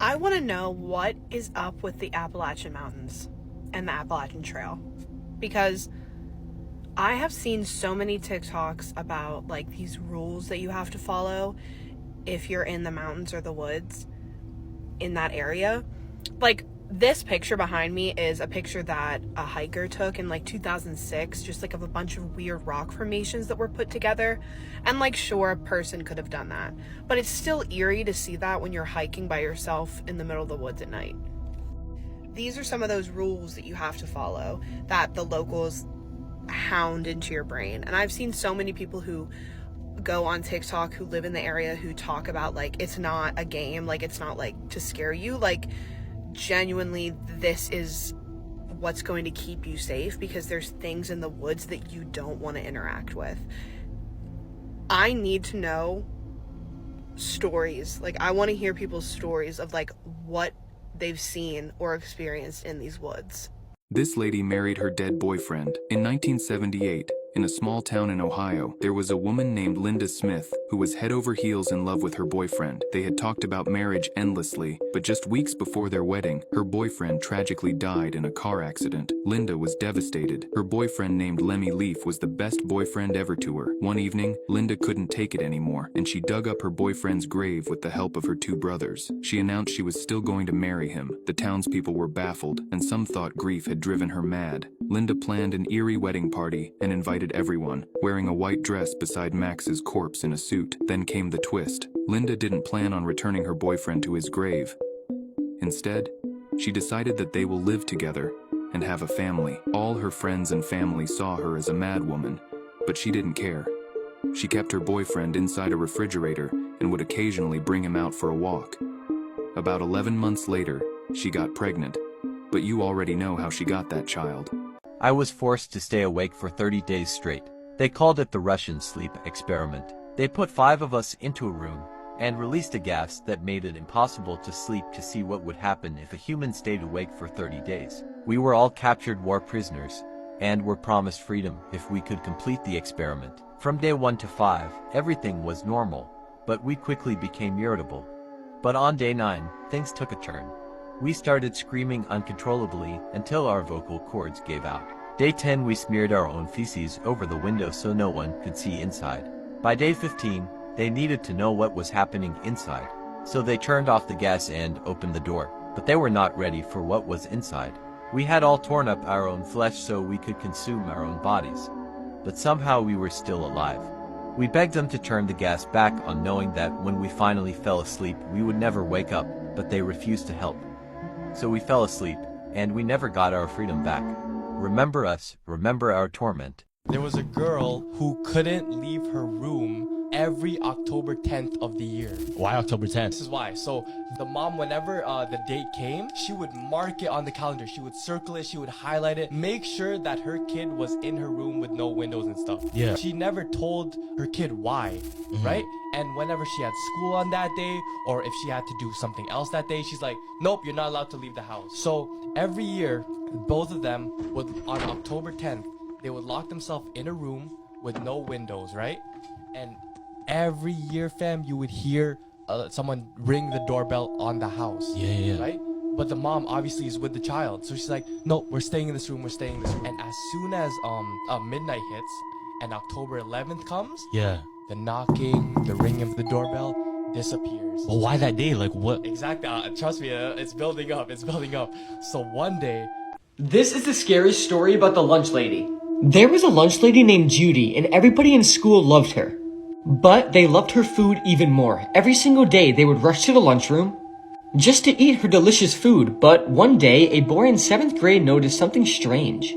I want to know what is up with the Appalachian Mountains and the Appalachian Trail, because I have seen so many TikToks about like these rules that you have to follow if you're in the mountains or the woods in that area. Like, this picture behind me is a picture that a hiker took in like 2006, just like of a bunch of weird rock formations that were put together. And like, sure, a person could have done that, but it's still eerie to see that when you're hiking by yourself in the middle of the woods at night. These are some of those rules that you have to follow that the locals hound into your brain. And I've seen so many people who go on TikTok who live in the area who talk about like, it's not a game, like it's not like to scare you, like genuinely this is what's going to keep you safe, because there's things in the woods that you don't want to interact with. I need to know stories. Like, I want to hear people's stories of like what they've seen or experienced in these woods. This lady married her dead boyfriend. In 1978, in a small town in Ohio, there was a woman named Linda Smith who was head over heels in love with her boyfriend. They had talked about marriage endlessly, but just weeks before their wedding, her boyfriend tragically died in a car accident. Linda was devastated. Her boyfriend named Lemmy Leaf was the best boyfriend ever to her. One evening, Linda couldn't take it anymore, and she dug up her boyfriend's grave with the help of her two brothers. She announced she was still going to marry him. The townspeople were baffled, and some thought grief had driven her mad. Linda planned an eerie wedding party and invited everyone, wearing a white dress beside Max's corpse in a suit. Then came the twist. Linda didn't plan on returning her boyfriend to his grave. Instead, she decided that they will live together and have a family. All her friends and family saw her as a mad woman, but she didn't care. She kept her boyfriend inside a refrigerator and would occasionally bring him out for a walk. About 11 months later, she got pregnant, but you already know how she got that child. I was forced to stay awake for 30 days straight. They called it the Russian sleep experiment. They put 5 of us into a room and released a gas that made it impossible to sleep to see what would happen if a human stayed awake for 30 days. We were all captured war prisoners and were promised freedom if we could complete the experiment. From day 1 to 5, everything was normal, but we quickly became irritable. But on day 9, things took a turn. We started screaming uncontrollably until our vocal cords gave out. Day 10, we smeared our own feces over the window so no one could see inside. By day 15, they needed to know what was happening inside, so they turned off the gas and opened the door. But they were not ready for what was inside. We had all torn up our own flesh so we could consume our own bodies. But somehow we were still alive. We begged them to turn the gas back on, knowing that when we finally fell asleep we would never wake up, but they refused to help. So we fell asleep, and we never got our freedom back. Remember us, remember our torment. There was a girl who couldn't leave her room every October 10th of the year. Why October 10th? This is why. So the mom, whenever the date came, she would mark it on the calendar. She would circle it, she would highlight it, make sure that her kid was in her room with no windows and stuff. Yeah. She never told her kid why, right? And whenever she had school on that day, or if she had to do something else that day, she's like, nope, you're not allowed to leave the house. So every year, both of them would, on October 10th, they would lock themselves in a room with no windows, right? And every year, fam, you would hear someone ring the doorbell on the house. Yeah. Right? But the mom obviously is with the child. So she's like, no, we're staying in this room, we're staying in this room. And as soon as midnight hits and October 11th comes, Yeah. the knocking, the ringing of the doorbell disappears. Well, why that day? Like, what? Exactly. Trust me, it's building up. It's building up. So one day... This is the scariest story about the lunch lady. There was a lunch lady named Judy, and everybody in school loved her. But they loved her food even more. Every single day, they would rush to the lunchroom just to eat her delicious food. But one day, a boy in 7th grade noticed something strange.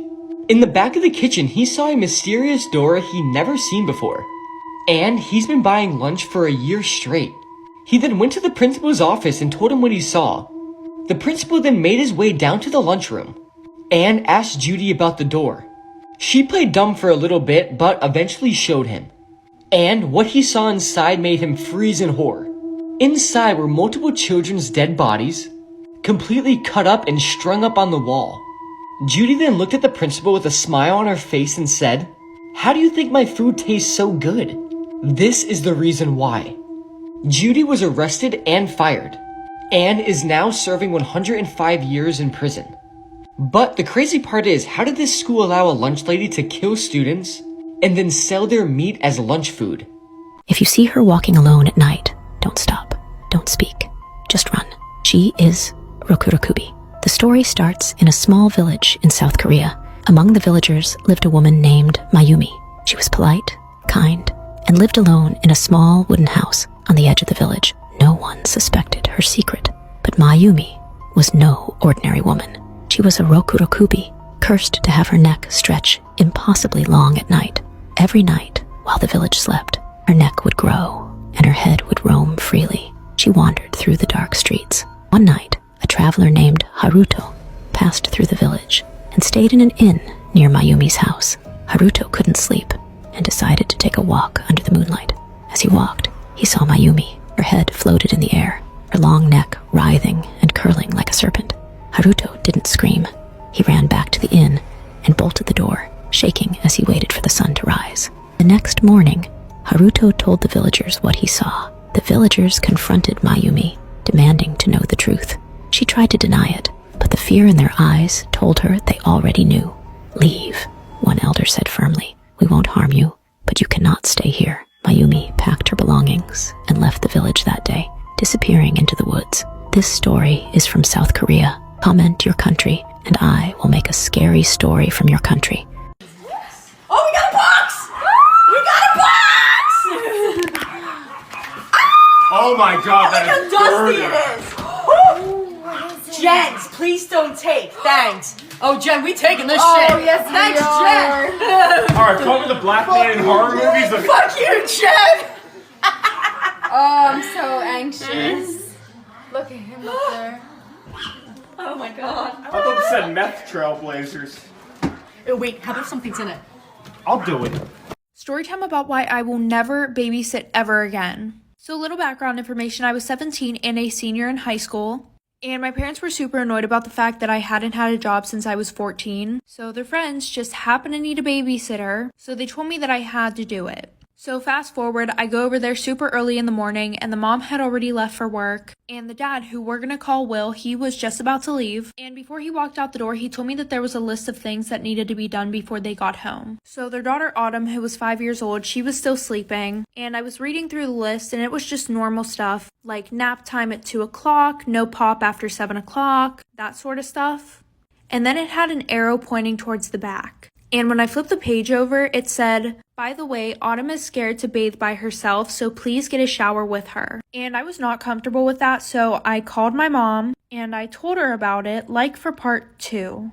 In the back of the kitchen, he saw a mysterious door he never seen before. And he's been buying lunch for a year straight. He then went to the principal's office and told him what he saw. The principal then made his way down to the lunchroom and asked Judy about the door. She played dumb for a little bit, but eventually showed him. And what he saw inside made him freeze in horror. Inside were multiple children's dead bodies, completely cut up and strung up on the wall. Judy then looked at the principal with a smile on her face and said, "How do you think my food tastes so good? This is the reason why." Judy was arrested and fired. and is now serving 105 years in prison. But the crazy part is, how did this school allow a lunch lady to kill students and then sell their meat as lunch food? If you see her walking alone at night, don't stop, don't speak, just run. She is Rokurokubi. The story starts in a small village in South Korea. Among the villagers lived a woman named Mayumi. She was polite, kind, and lived alone in a small wooden house on the edge of the village. No one suspected her secret, but Mayumi was no ordinary woman. She was a Rokurokubi, cursed to have her neck stretch impossibly long at night. Every night, while the village slept, her neck would grow and her head would roam freely. She wandered through the dark streets. One night, a traveler named Haruto passed through the village and stayed in an inn near Mayumi's house. Haruto couldn't sleep and decided to take a walk under the moonlight. As he walked, he saw Mayumi. Her head floated in the air, her long neck writhing and curling like a serpent. Haruto didn't scream. He ran back to the inn and bolted the door, shaking as he waited for the sun to rise. The next morning, Haruto told the villagers what he saw. The villagers confronted Mayumi, demanding to know the truth. She tried to deny it, but the fear in their eyes told her they already knew. "Leave," one elder said firmly. "We won't harm you, but you cannot stay here." Mayumi packed her belongings and left the village that day, disappearing into the woods. This story is from South Korea. Comment your country, and I will make a scary story from your country. Oh, we got a box! We got a box! Oh my god, that Look is how dirty. dusty it is! Jens, please don't take. Thanks. Oh, Jen, we taking this shit. Oh, yes, Thanks, we Jen. Alright, call me the black man in horror movies. Like, Fuck you, Jen. Oh, I'm so anxious. Look at him up there. Oh my god. I thought it said meth trailblazers. Oh, wait, how about something's in it? I'll do it. Storytime about why I will never babysit ever again. So, little background information. I was 17 and a senior in high school, and my parents were super annoyed about the fact that I hadn't had a job since I was 14. So their friends just happened to need a babysitter, so they told me that I had to do it. So fast forward, I go over there super early in the morning, and the mom had already left for work, and the dad, who we're gonna call Will, he was just about to leave, and before he walked out the door, he told me that there was a list of things that needed to be done before they got home. So their daughter Autumn, who was 5 years old, she was still sleeping, and I was reading through the list, and it was just normal stuff, like nap time at 2 o'clock, no pop after 7 o'clock, that sort of stuff. And then it had an arrow pointing towards the back. And when I flipped the page over, it said, "By the way, Autumn is scared to bathe by herself, so please get a shower with her." And I was not comfortable with that, so I called my mom and I told her about it, like for part 2.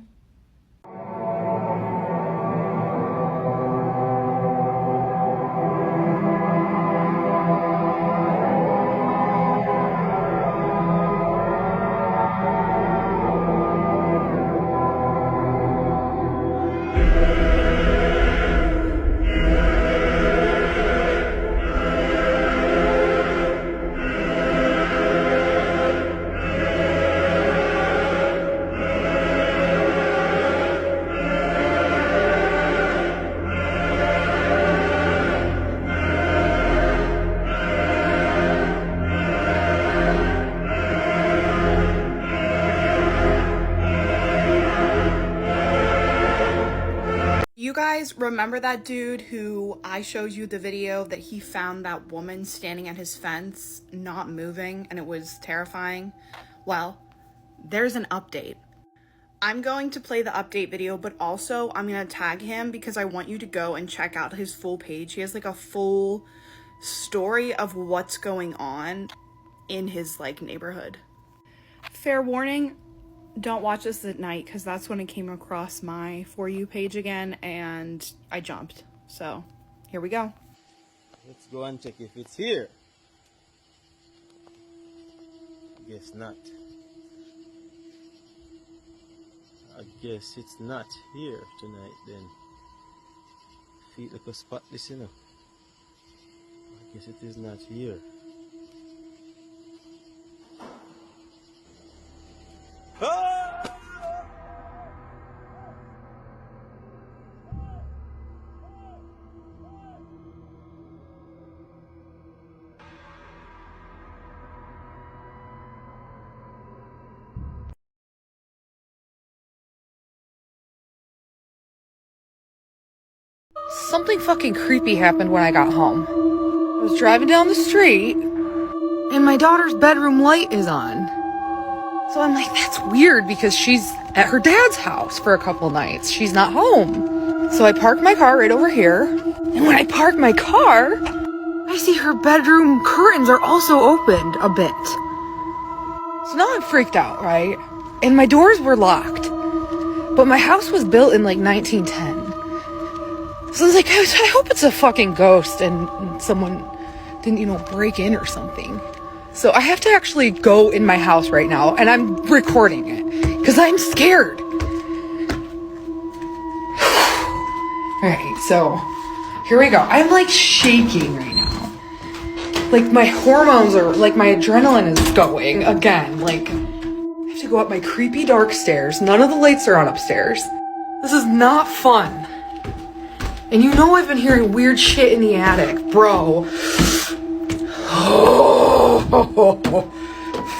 You guys remember that dude who I showed you the video that he found that woman standing at his fence, not moving, and it was terrifying? Well, there's an update. I'm going to play the update video, but also I'm going to tag him because I want you to go and check out his full page. He has like a full story of what's going on in his like neighborhood. Fair warning, don't watch this at night because that's when it came across my For You page again and I jumped. So here we go. Let's go and check if it's here. Guess not. I guess it's not here tonight then. Feet like a spotless, you know. I guess it is not here. Ah! something fucking creepy happened when I got home. I was driving down the street, and my daughter's bedroom light is on. So I'm like, that's weird because she's at her dad's house for a couple nights. She's not home. So I park my car right over here. And when I park my car, I see her bedroom curtains are also opened a bit. So now I'm freaked out, right? And my doors were locked. But my house was built in like 1910. So I was like, I hope it's a fucking ghost and someone didn't, break in or something. So I have to actually go in my house right now, and I'm recording it, because I'm scared. Alright, so, here we go. I'm, like, shaking right now. Like, my hormones are, like, my adrenaline is going again. Like, I have to go up my creepy dark stairs. None of the lights are on upstairs. This is not fun. And I've been hearing weird shit in the attic, bro. Oh,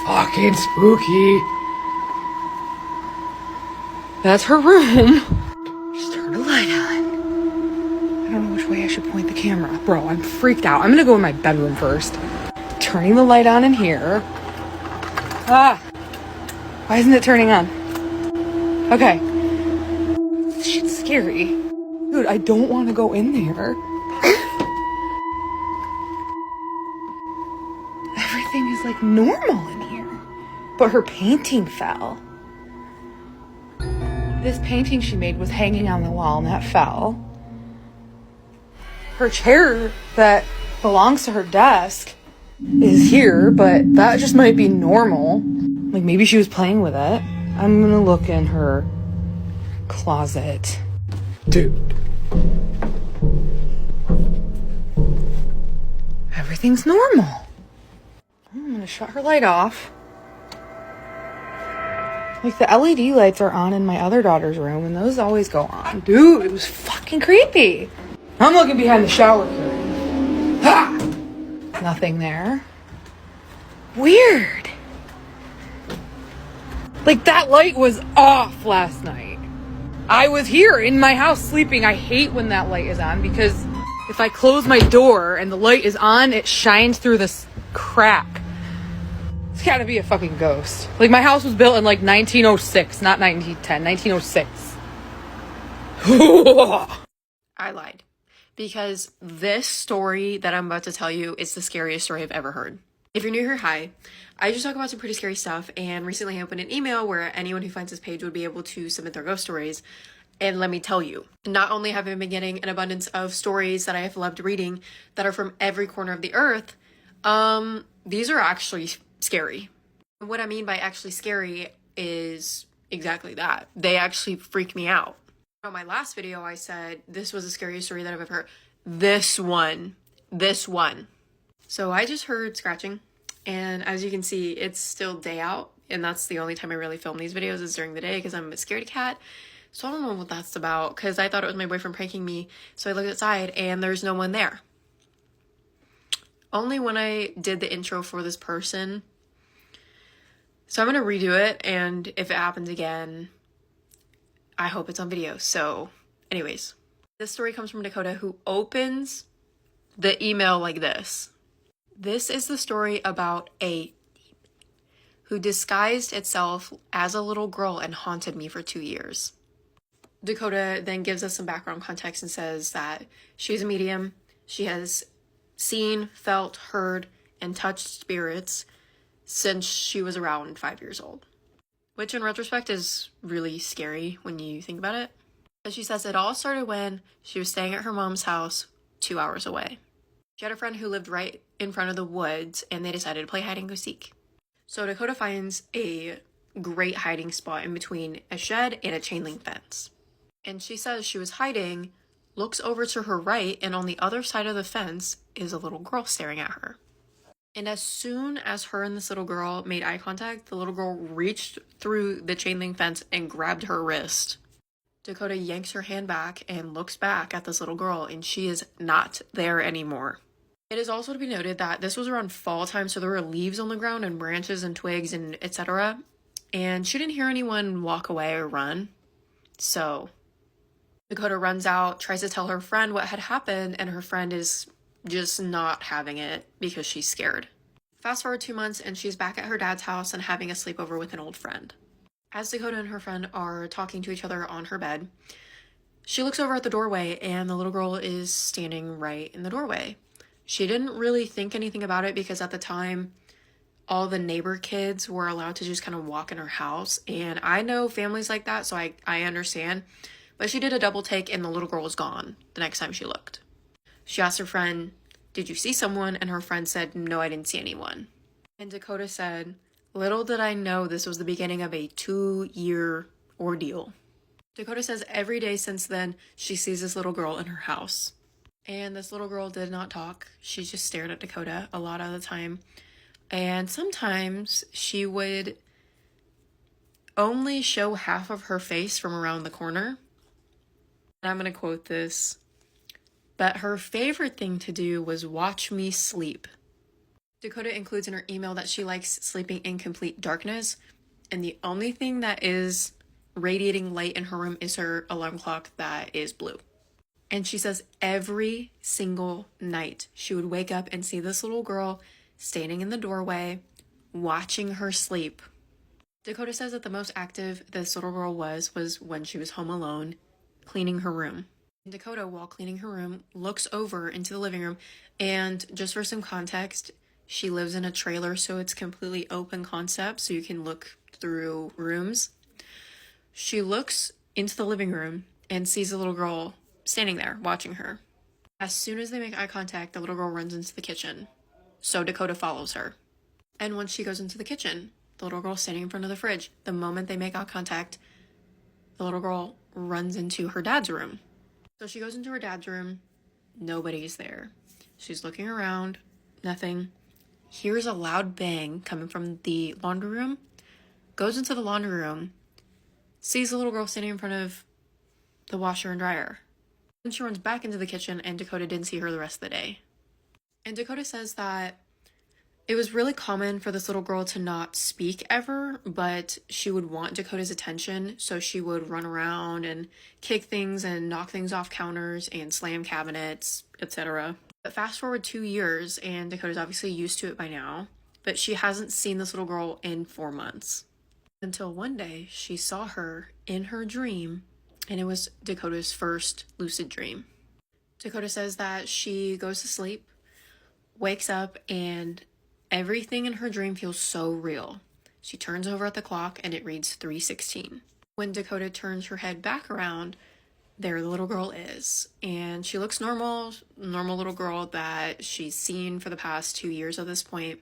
fucking spooky. That's her room. Just turn the light on. I don't know which way I should point the camera. Bro, I'm freaked out. I'm gonna go in my bedroom first. Turning the light on in here. Why isn't it turning on? Okay. This shit's scary. Dude, I don't want to go in there. Everything is like normal in here. But her painting fell. This painting she made was hanging on the wall and that fell. Her chair that belongs to her desk is here, but that just might be normal. Like maybe she was playing with it. I'm gonna look in her closet. Dude. Everything's normal. I'm gonna shut her light off. Like the LED lights are on in my other daughter's room and those always go on. Dude, it was fucking creepy. I'm looking behind the shower curtain. Ha! Nothing there. Weird. Like that light was off last night. I was here in my house sleeping. I hate when that light is on because if I close my door and the light is on, it shines through this crack. It's gotta be a fucking ghost. Like my house was built in like 1906, not 1910, 1906. I lied. Because this story that I'm about to tell you is the scariest story I've ever heard. If you're new here, hi. I just talk about some pretty scary stuff, and recently I opened an email where anyone who finds this page would be able to submit their ghost stories. And let me tell you, not only have I been getting an abundance of stories that I have loved reading that are from every corner of the earth, these are actually scary. And what I mean by actually scary is exactly that. They actually freak me out. On my last video, I said this was the scariest story that I've ever heard. This one. So I just heard scratching, and as you can see, it's still day out, and that's the only time I really film these videos is during the day because I'm a scaredy cat. So I don't know what that's about because I thought it was my boyfriend pranking me. So I looked outside and there's no one there. Only when I did the intro for this person. So I'm going to redo it, and if it happens again, I hope it's on video. So anyways, this story comes from Dakota, who opens the email like this. This is the story about a who disguised itself as a little girl and haunted me for 2 years. Dakota then gives us some background context and says that she's a medium. She has seen, felt, heard, and touched spirits since she was around 5 years old. Which in retrospect is really scary when you think about it. But she says it all started when she was staying at her mom's house 2 hours away. She had a friend who lived right in front of the woods, and they decided to play hide and go seek. So Dakota finds a great hiding spot in between a shed and a chain link fence. And she says she was hiding, looks over to her right, and on the other side of the fence is a little girl staring at her. And as soon as her and this little girl made eye contact, the little girl reached through the chain link fence and grabbed her wrist. Dakota yanks her hand back and looks back at this little girl, and she is not there anymore. It is also to be noted that this was around fall time, so there were leaves on the ground and branches and twigs and etc. And she didn't hear anyone walk away or run. So Dakota runs out, tries to tell her friend what had happened, and her friend is just not having it because she's scared. Fast forward 2 months, and she's back at her dad's house and having a sleepover with an old friend. As Dakota and her friend are talking to each other on her bed, she looks over at the doorway, and the little girl is standing right in the doorway. She didn't really think anything about it because at the time, all the neighbor kids were allowed to just kind of walk in her house. And I know families like that, so I understand. But she did a double take, and the little girl was gone the next time she looked. She asked her friend, "Did you see someone?" And her friend said, "No, I didn't see anyone." And Dakota said, "Little did I know this was the beginning of a 2-year ordeal." Dakota says every day since then, she sees this little girl in her house. And this little girl did not talk. She just stared at Dakota a lot of the time. And sometimes she would only show half of her face from around the corner. And I'm going to quote this. But her favorite thing to do was watch me sleep. Dakota includes in her email that she likes sleeping in complete darkness. And the only thing that is radiating light in her room is her alarm clock that is blue. And she says every single night she would wake up and see this little girl standing in the doorway, watching her sleep. Dakota says that the most active this little girl was when she was home alone, cleaning her room. Dakota, while cleaning her room, looks over into the living room, and just for some context, she lives in a trailer, so it's completely open concept, so you can look through rooms. She looks into the living room and sees a little girl standing there, watching her. As soon as they make eye contact, the little girl runs into the kitchen. So Dakota follows her. And once she goes into the kitchen, the little girl's standing in front of the fridge. The moment they make eye contact, the little girl runs into her dad's room. So she goes into her dad's room. Nobody's there. She's looking around. Nothing. Hears a loud bang coming from the laundry room. Goes into the laundry room. Sees the little girl standing in front of the washer and dryer. Then she runs back into the kitchen, and Dakota didn't see her the rest of the day. And Dakota says that it was really common for this little girl to not speak ever, but she would want Dakota's attention, so she would run around and kick things and knock things off counters and slam cabinets, etc. But fast forward 2 years, and Dakota's obviously used to it by now, but she hasn't seen this little girl in 4 months. Until one day, she saw her in her dream, and it was Dakota's first lucid dream. Dakota says that she goes to sleep, wakes up, and everything in her dream feels so real. She turns over at the clock, and it reads 3:16. When Dakota turns her head back around, there the little girl is. And she looks normal little girl that she's seen for the past 2 years at this point.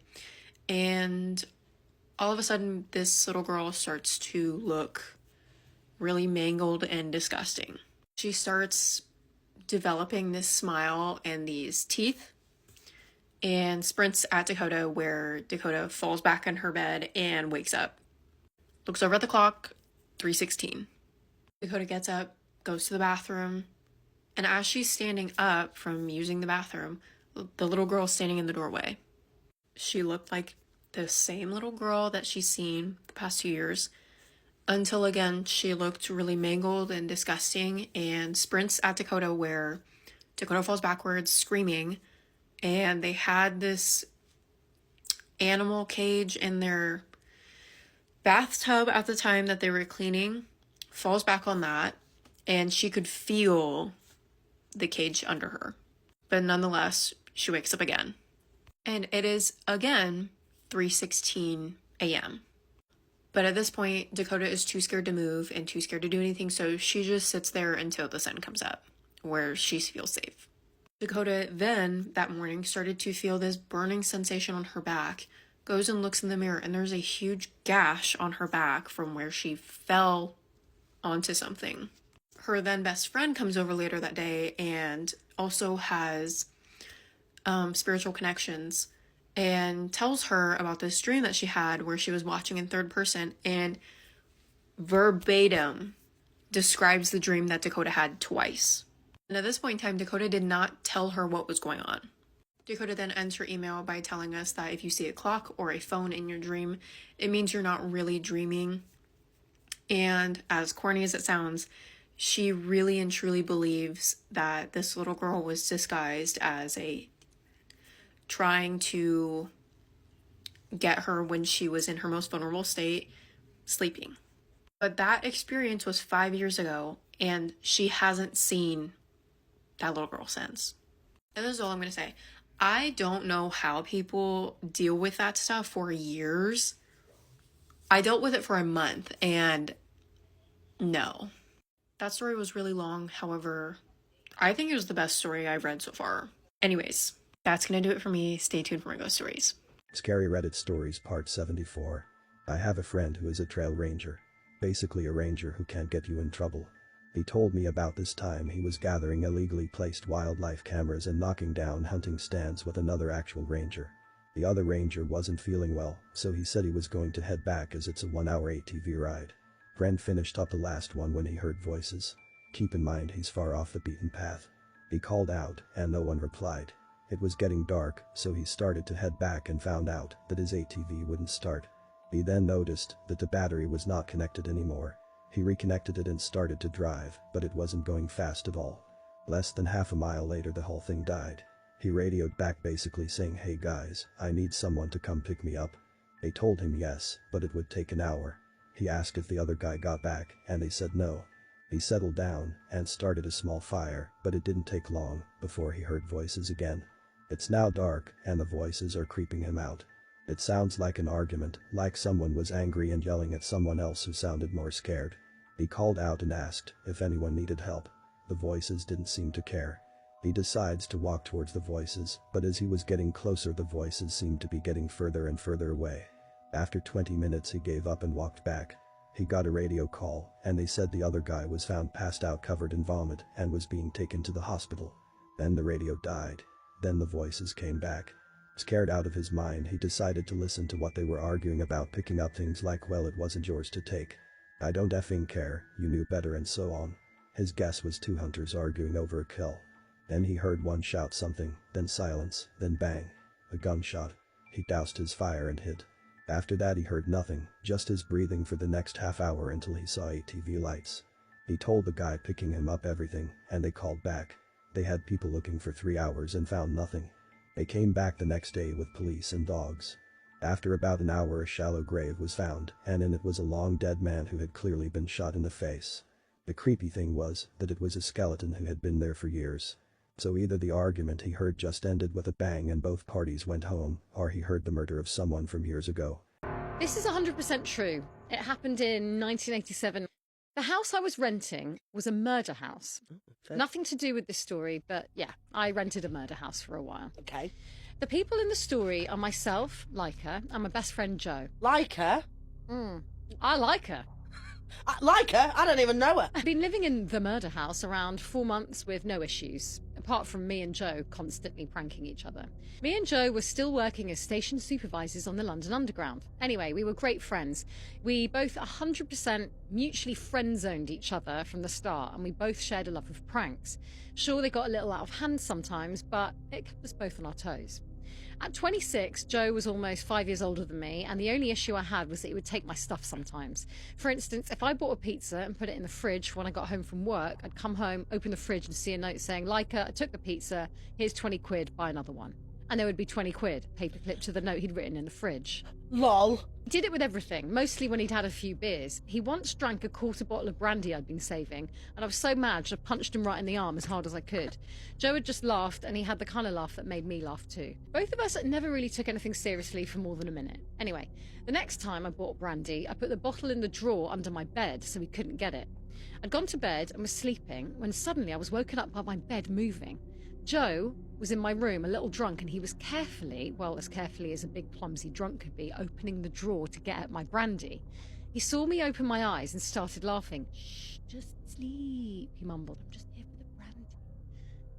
And all of a sudden, this little girl starts to look really mangled and disgusting. She starts developing this smile and these teeth and sprints at Dakota, where Dakota falls back in her bed and wakes up. Looks over at the clock, 3:16. Dakota gets up, goes to the bathroom, and as she's standing up from using the bathroom, the little girl standing in the doorway. She looked like the same little girl that she's seen the past 2 years, until again, she looked really mangled and disgusting and sprints at Dakota, where Dakota falls backwards, screaming. And they had this animal cage in their bathtub at the time that they were cleaning, falls back on that, and she could feel the cage under her. But nonetheless, she wakes up again. And it is, again, 3:16 a.m. But at this point, Dakota is too scared to move and too scared to do anything, so she just sits there until the sun comes up, where she feels safe. Dakota then, that morning, started to feel this burning sensation on her back, goes and looks in the mirror, and there's a huge gash on her back from where she fell onto something. Her then best friend comes over later that day and also has spiritual connections, and tells her about this dream that she had where she was watching in third person and verbatim describes the dream that Dakota had twice. And at this point in time, Dakota did not tell her what was going on. Dakota then ends her email by telling us that if you see a clock or a phone in your dream, it means you're not really dreaming. And as corny as it sounds, She really and truly believes that this little girl was disguised as trying to get her when she was in her most vulnerable state, sleeping. But that experience was 5 years ago, and she hasn't seen that little girl since. And this is all I'm gonna say. I don't know how people deal with that stuff for years. I dealt with it for a month, and no. That story was really long. However, I think it was the best story I've read so far. Anyways, that's gonna do it for me. Stay tuned for my ghost stories. Scary Reddit Stories Part 74. I have a friend who is a trail ranger. Basically a ranger who can't get you in trouble. He told me about this time he was gathering illegally placed wildlife cameras and knocking down hunting stands with another actual ranger. The other ranger wasn't feeling well, so he said he was going to head back as it's a 1-hour ATV ride. Friend finished up the last one when he heard voices. Keep in mind he's far off the beaten path. He called out, and no one replied. It was getting dark, so he started to head back and found out that his ATV wouldn't start. He then noticed that the battery was not connected anymore. He reconnected it and started to drive, but it wasn't going fast at all. Less than half a mile later the whole thing died. He radioed back basically saying, "Hey guys, I need someone to come pick me up." They told him yes, but it would take an hour. He asked if the other guy got back, and they said no. He settled down and started a small fire, but it didn't take long before he heard voices again. It's now dark, and the voices are creeping him out. It sounds like an argument, like someone was angry and yelling at someone else who sounded more scared. He called out and asked if anyone needed help. The voices didn't seem to care. He decides to walk towards the voices, but as he was getting closer the voices seemed to be getting further and further away. After 20 minutes he gave up and walked back. He got a radio call, and they said the other guy was found passed out covered in vomit and was being taken to the hospital. Then the radio died. Then the voices came back. Scared out of his mind, he decided to listen to what they were arguing about, picking up things like, "Well, it wasn't yours to take. I don't effing care, you knew better," and so on. His guess was two hunters arguing over a kill. Then he heard one shout something, then silence, then bang. A gunshot. He doused his fire and hid. After that he heard nothing, just his breathing for the next half hour until he saw ATV lights. He told the guy picking him up everything, and they called back. They had people looking for 3 hours and found nothing. They came back the next day with police and dogs. After about an hour a shallow grave was found, and in it was a long dead man who had clearly been shot in the face. The creepy thing was that it was a skeleton who had been there for years. So either the argument he heard just ended with a bang and both parties went home, or he heard the murder of someone from years ago. This is 100% true. It happened in 1987. The house I was renting was a murder house. Nothing to do with this story, but yeah, I rented a murder house for a while. Okay. The people in the story are myself, Leica, and my best friend Joe. Like her? I like her. Like her? I don't even know her. I've been living in the murder house around 4 months with no issues, apart from me and Joe constantly pranking each other. Me and Joe were still working as station supervisors on the London Underground. Anyway, we were great friends. We both 100% mutually friend-zoned each other from the start, and we both shared a love of pranks. Sure, they got a little out of hand sometimes, but it kept us both on our toes. At 26, Joe was almost 5 years older than me, and the only issue I had was that he would take my stuff sometimes. For instance, if I bought a pizza and put it in the fridge when I got home from work, I'd come home, open the fridge and see a note saying, "Leica, I took the pizza, here's 20 quid, buy another one." And there would be 20 quid, paperclipped to the note he'd written in the fridge. Lol. He did it with everything, mostly when he'd had a few beers. He once drank a quarter bottle of brandy I'd been saving, and I was so mad I punched him right in the arm as hard as I could. Joe had just laughed, and he had the kind of laugh that made me laugh too. Both of us never really took anything seriously for more than a minute. Anyway, the next time I bought brandy, I put the bottle in the drawer under my bed so he couldn't get it. I'd gone to bed and was sleeping when suddenly I was woken up by my bed moving. Joe was in my room, a little drunk, and he was carefully, well, as carefully as a big clumsy drunk could be, opening the drawer to get at my brandy. He saw me open my eyes and started laughing. "Shh, just sleep," he mumbled. "I'm just here for the brandy."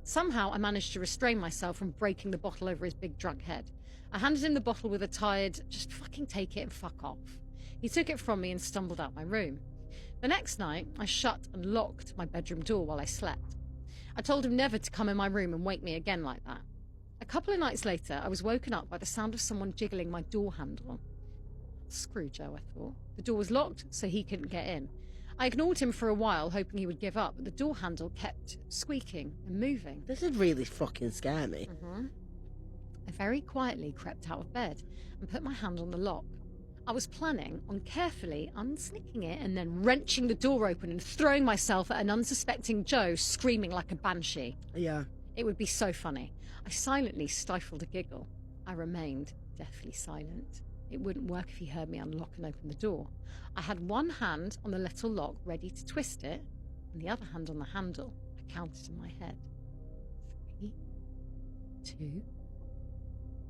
Somehow I managed to restrain myself from breaking the bottle over his big drunk head. I handed him the bottle with a tired, "Just fucking take it and fuck off." He took it from me and stumbled out my room. The next night, I shut and locked my bedroom door while I slept. I told him never to come in my room and wake me again like that. A couple of nights later, I was woken up by the sound of someone jiggling my door handle. Screw Joe, I thought. The door was locked, so he couldn't get in. I ignored him for a while, hoping he would give up, but the door handle kept squeaking and moving. This would really fucking scare me. I very quietly crept out of bed and put my hand on the lock. I was planning on carefully unsnicking it and then wrenching the door open and throwing myself at an unsuspecting Joe screaming like a banshee. Yeah. It would be so funny. I silently stifled a giggle. I remained deathly silent. It wouldn't work if he heard me unlock and open the door. I had one hand on the little lock ready to twist it, and the other hand on the handle. I counted in my head. 3, 2,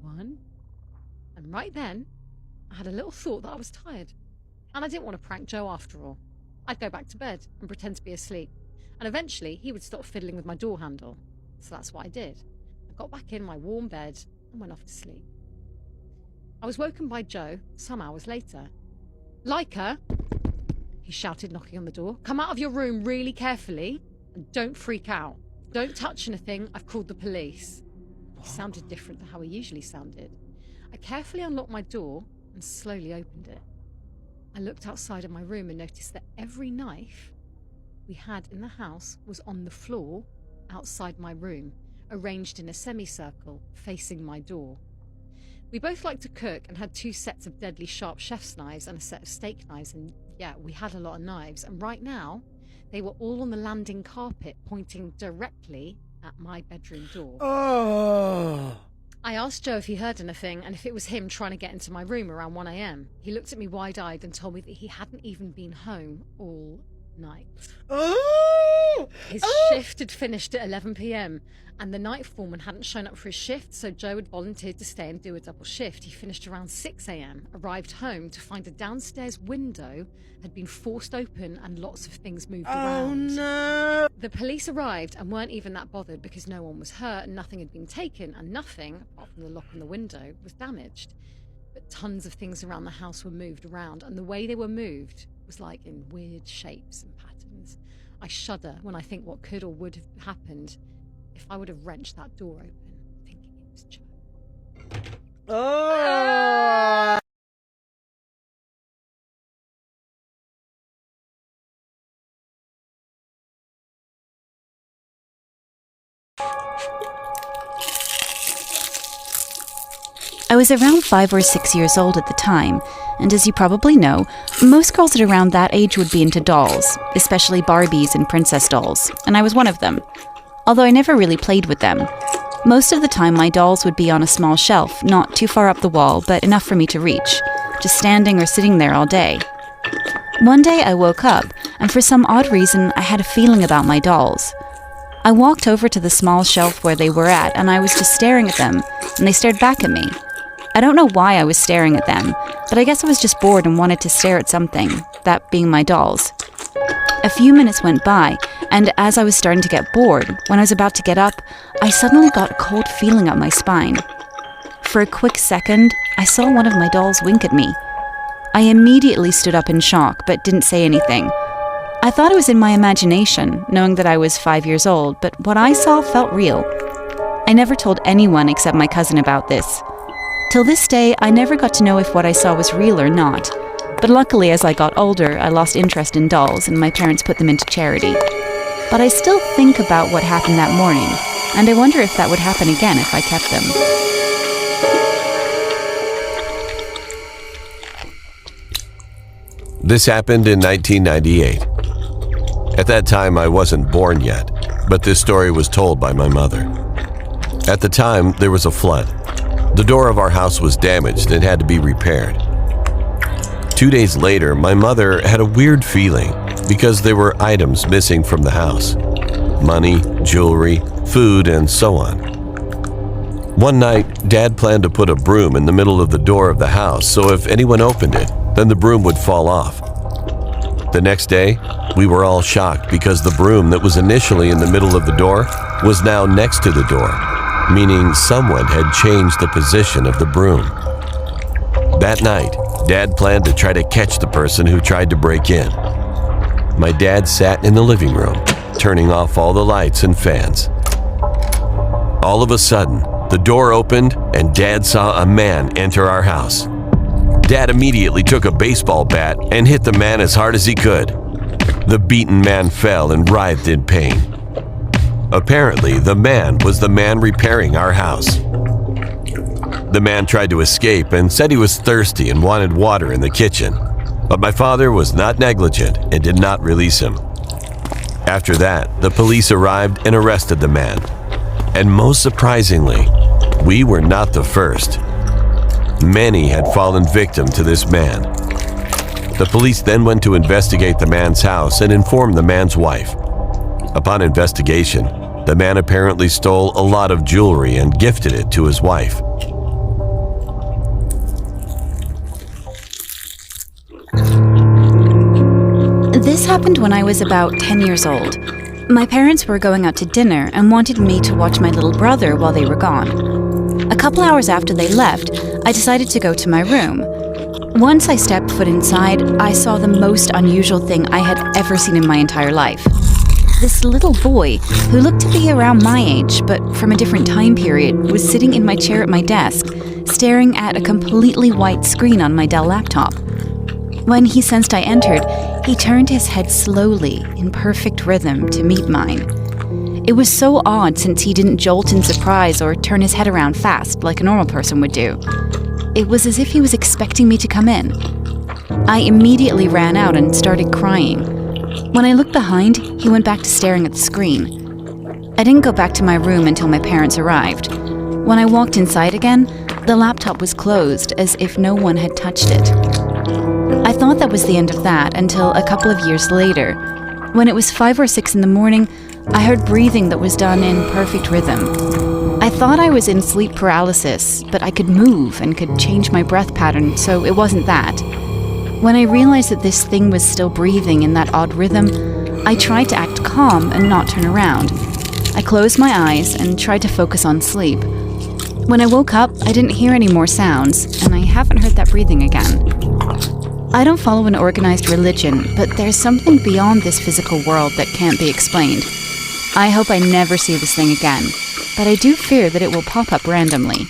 1. And right then, I had a little thought that I was tired. And I didn't want to prank Joe after all. I'd go back to bed and pretend to be asleep. And eventually, he would stop fiddling with my door handle. So that's what I did. I got back in my warm bed and went off to sleep. I was woken by Joe some hours later. "Leica," he shouted, knocking on the door. "Come out of your room really carefully and don't freak out. Don't touch anything. I've called the police." He sounded different to how he usually sounded. I carefully unlocked my door and slowly opened it. I looked outside of my room and noticed that every knife we had in the house was on the floor outside my room, arranged in a semicircle facing my door. We both liked to cook and had 2 sets of deadly sharp chef's knives and a set of steak knives, and yeah, we had a lot of knives, and right now they were all on the landing carpet pointing directly at my bedroom door. Oh. I asked Joe if he heard anything and if it was him trying to get into my room around 1 a.m. He looked at me wide-eyed and told me that he hadn't even been home all night. Oh. His shift had finished at 11 p.m. and the night foreman hadn't shown up for his shift, so Joe had volunteered to stay and do a double shift. He finished around 6 a.m, arrived home to find a downstairs window had been forced open and lots of things moved around. Oh no! The police arrived and weren't even that bothered because no one was hurt and nothing had been taken, and nothing, apart from the lock on the window, was damaged. But tons of things around the house were moved around, and the way they were moved was like in weird shapes and patterns. I shudder when I think what could or would have happened if I would have wrenched that door open, thinking it was Joe. Oh! I was around 5 or 6 years old at the time, and as you probably know, most girls at around that age would be into dolls, especially Barbies and princess dolls, and I was one of them. Although I never really played with them. Most of the time my dolls would be on a small shelf, not too far up the wall, but enough for me to reach, just standing or sitting there all day. One day I woke up, and for some odd reason I had a feeling about my dolls. I walked over to the small shelf where they were at, and I was just staring at them, and they stared back at me. I don't know why I was staring at them, but I guess I was just bored and wanted to stare at something, that being my dolls. A few minutes went by, and as I was starting to get bored, when I was about to get up, I suddenly got a cold feeling up my spine. For a quick second, I saw one of my dolls wink at me. I immediately stood up in shock, but didn't say anything. I thought it was in my imagination, knowing that I was 5 years old, but what I saw felt real. I never told anyone except my cousin about this. Till this day, I never got to know if what I saw was real or not. But luckily, as I got older, I lost interest in dolls and my parents put them into charity. But I still think about what happened that morning, and I wonder if that would happen again if I kept them. This happened in 1998. At that time, I wasn't born yet, but this story was told by my mother. At the time, there was a flood. The door of our house was damaged and had to be repaired. 2 days later, my mother had a weird feeling because there were items missing from the house. Money, jewelry, food, and so on. One night, Dad planned to put a broom in the middle of the door of the house so if anyone opened it, then the broom would fall off. The next day, we were all shocked because the broom that was initially in the middle of the door was now next to the door, meaning someone had changed the position of the broom. That night, Dad planned to try to catch the person who tried to break in. My dad sat in the living room, turning off all the lights and fans. All of a sudden, the door opened and Dad saw a man enter our house. Dad immediately took a baseball bat and hit the man as hard as he could. The beaten man fell and writhed in pain. Apparently, the man was the man repairing our house. The man tried to escape and said he was thirsty and wanted water in the kitchen, but my father was not negligent and did not release him. After that, the police arrived and arrested the man. And most surprisingly, we were not the first. Many had fallen victim to this man. The police then went to investigate the man's house and informed the man's wife. Upon investigation, the man apparently stole a lot of jewelry and gifted it to his wife. This happened when I was about 10 years old. My parents were going out to dinner and wanted me to watch my little brother while they were gone. A couple hours after they left, I decided to go to my room. Once I stepped foot inside, I saw the most unusual thing I had ever seen in my entire life. This little boy, who looked to be around my age, but from a different time period, was sitting in my chair at my desk, staring at a completely white screen on my Dell laptop. When he sensed I entered, he turned his head slowly, in perfect rhythm, to meet mine. It was so odd since he didn't jolt in surprise or turn his head around fast like a normal person would do. It was as if he was expecting me to come in. I immediately ran out and started crying. When I looked behind, he went back to staring at the screen. I didn't go back to my room until my parents arrived. When I walked inside again, the laptop was closed as if no one had touched it. I thought that was the end of that until a couple of years later. When it was 5 or 6 in the morning, I heard breathing that was done in perfect rhythm. I thought I was in sleep paralysis, but I could move and could change my breath pattern, so it wasn't that. When I realized that this thing was still breathing in that odd rhythm, I tried to act calm and not turn around. I closed my eyes and tried to focus on sleep. When I woke up, I didn't hear any more sounds, and I haven't heard that breathing again. I don't follow an organized religion, but there's something beyond this physical world that can't be explained. I hope I never see this thing again, but I do fear that it will pop up randomly.